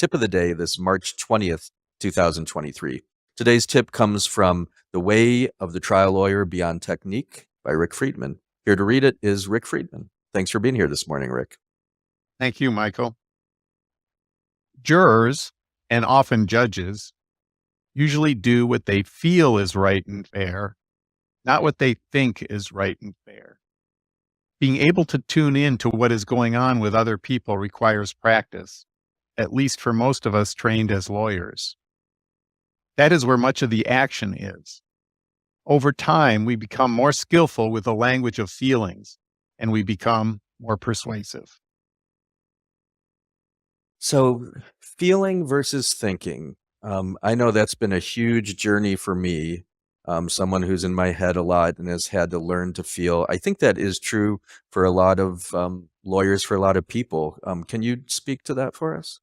tip of the day this March 20th, 2023. Today's tip comes from The Way of the Trial Lawyer Beyond Technique by Rick Friedman. Here to read it is Rick Friedman. Thanks for being here this morning, Rick. Thank you, Michael. Jurors, and often judges, usually do what they feel is right and fair, not what they think is right and fair. Being able to tune in to what is going on with other people requires practice, at least for most of us trained as lawyers. That is where much of the action is. Over time, we become more skillful with the language of feelings, and we become more persuasive. So, feeling versus thinking. I know that's been a huge journey for me. Someone who's in my head a lot and has had to learn to feel. I think that is true for a lot of lawyers, for a lot of people. Can you speak to that for us?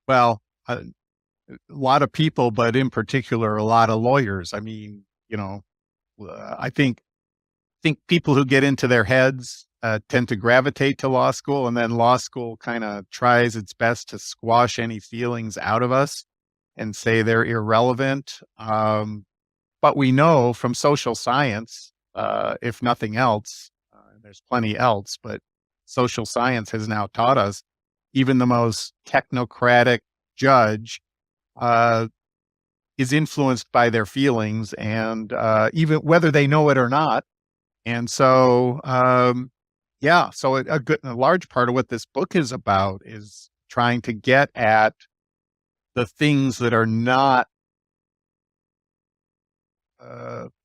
Well, a lot of people, but in particular, a lot of lawyers. I think people who get into their heads tend to gravitate to law school, and then law school kind of tries its best to squash any feelings out of us and say they're irrelevant. But we know from social science, if nothing else, there's plenty else, but social science has now taught us even the most technocratic judge is influenced by their feelings, and even whether they know it or not. And so, so a large part of what this book is about is trying to get at the things that are not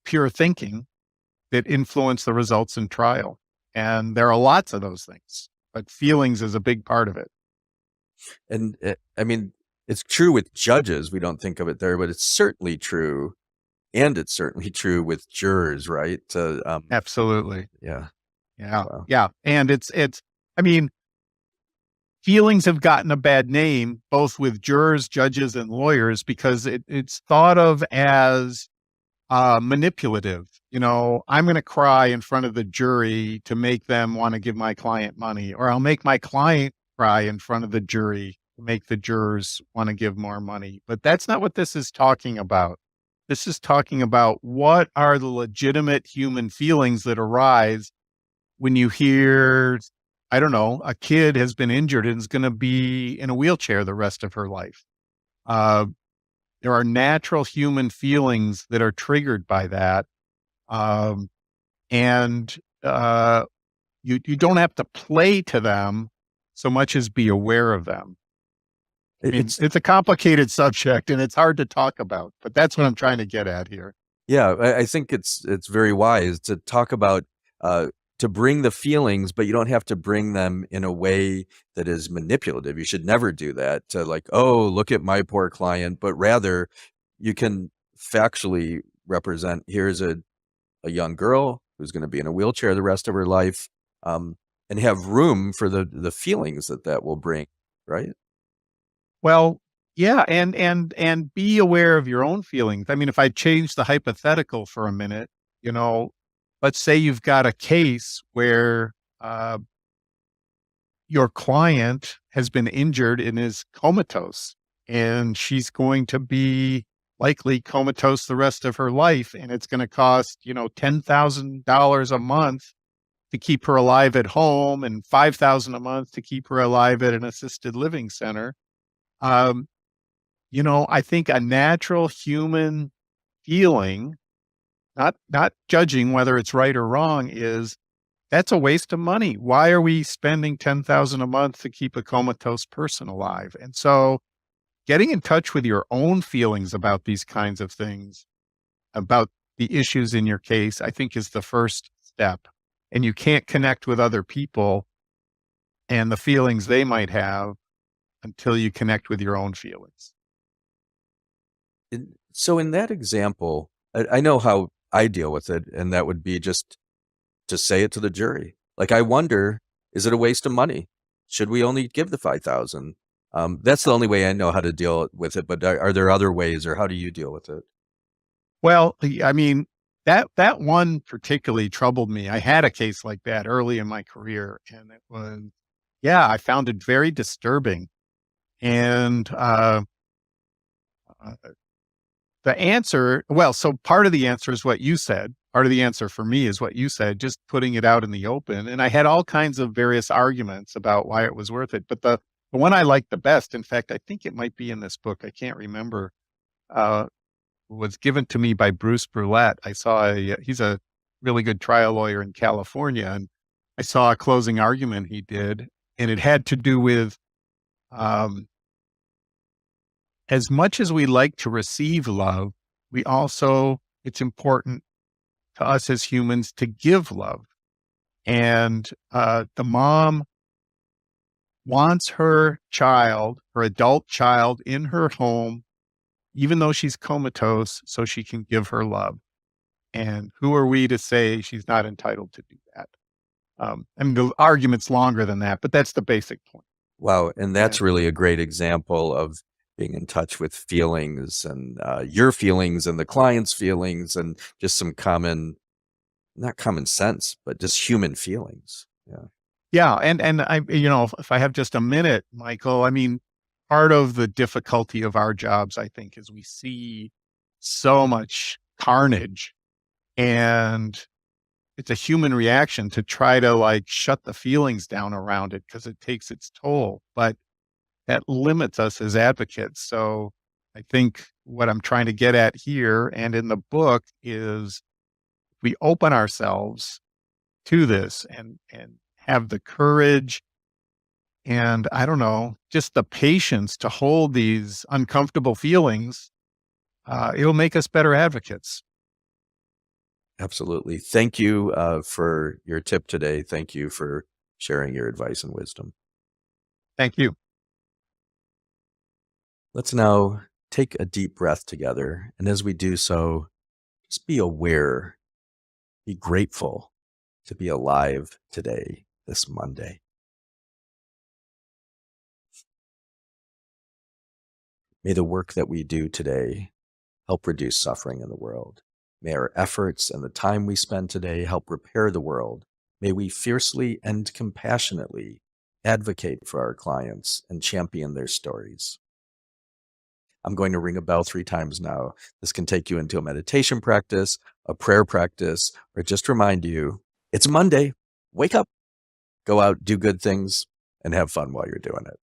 pure thinking that influence the results in trial. And there are lots of those things, but feelings is a big part of it. And it's true with judges. We don't think of it there, but it's certainly true. And it's certainly true with jurors, right? Absolutely. Yeah. Yeah. Wow. Yeah. And feelings have gotten a bad name, both with jurors, judges, and lawyers, because it's thought of as manipulative. I'm going to cry in front of the jury to make them want to give my client money, or I'll make my client cry in front of the jury to make the jurors want to give more money. But that's not what this is talking about. This is talking about what are the legitimate human feelings that arise when you hear, I don't know, a kid has been injured and is going to be in a wheelchair the rest of her life. There are natural human feelings that are triggered by that. You don't have to play to them so much as be aware of them. It's a complicated subject and it's hard to talk about, but that's what I'm trying to get at here. Yeah, I think it's very wise to talk about to bring the feelings, but you don't have to bring them in a way that is manipulative. You should never do that to like, oh, look at my poor client, but rather you can factually represent, here's a young girl who's going to be in a wheelchair the rest of her life, and have room for the feelings that will bring, right? Well, yeah, and be aware of your own feelings. I mean, if I change the hypothetical for a minute, let's say you've got a case where your client has been injured and is comatose, and she's going to be likely comatose the rest of her life, and it's going to cost, $10,000 a month to keep her alive at home and $5,000 a month to keep her alive at an assisted living center. I think a natural human feeling, not judging whether it's right or wrong, is that's a waste of money. Why are we spending $10,000 a month to keep a comatose person alive? And so getting in touch with your own feelings about these kinds of things, about the issues in your case, I think is the first step. And you can't connect with other people and the feelings they might have until you connect with your own feelings. So in that example, I know how I deal with it, and that would be just to say it to the jury. Like, I wonder, is it a waste of money? Should we only give the 5,000? That's the only way I know how to deal with it, but are there other ways, or how do you deal with it? Well, that one particularly troubled me. I had a case like that early in my career, and I found it very disturbing. And uh, the answer, well, so part of the answer is what you said. Part of the answer for me is what you said, just putting it out in the open. And I had all kinds of various arguments about why it was worth it. But the one I liked the best, in fact, I think it might be in this book, I can't remember, uh, was given to me by Bruce Brulette. He's a really good trial lawyer in California. And I saw a closing argument he did, and it had to do with um, as much as we like to receive love, it's important to us as humans to give love. And the mom wants her adult child in her home, even though she's comatose, so she can give her love. And who are we to say she's not entitled to do that? And the argument's longer than that, but that's the basic point. Wow, and And that's really a great example of being in touch with feelings and, your feelings and the client's feelings and just some common not common sense, but just human feelings. Yeah, yeah, and I, if I have just a minute, Michael, I mean, part of the difficulty of our jobs, I think, is we see so much carnage, and it's a human reaction to try to like shut the feelings down around it because it takes its toll. But that limits us as advocates. So I think what I'm trying to get at here and in the book is we open ourselves to this and have the courage and I don't know, just the patience to hold these uncomfortable feelings, it'll make us better advocates. absolutely. Thank you, for your tip today. Thank you for sharing your advice and wisdom. Thank you. Let's now take a deep breath together, and as we do so, just be aware, be grateful to be alive today, this Monday. May the work that we do today help reduce suffering in the world. May our efforts and the time we spend today help repair the world. May we fiercely and compassionately advocate for our clients and champion their stories. I'm going to ring a bell 3 times now. This can take you into a meditation practice, a prayer practice, or just remind you it's Monday. Wake up, go out, do good things, and have fun while you're doing it.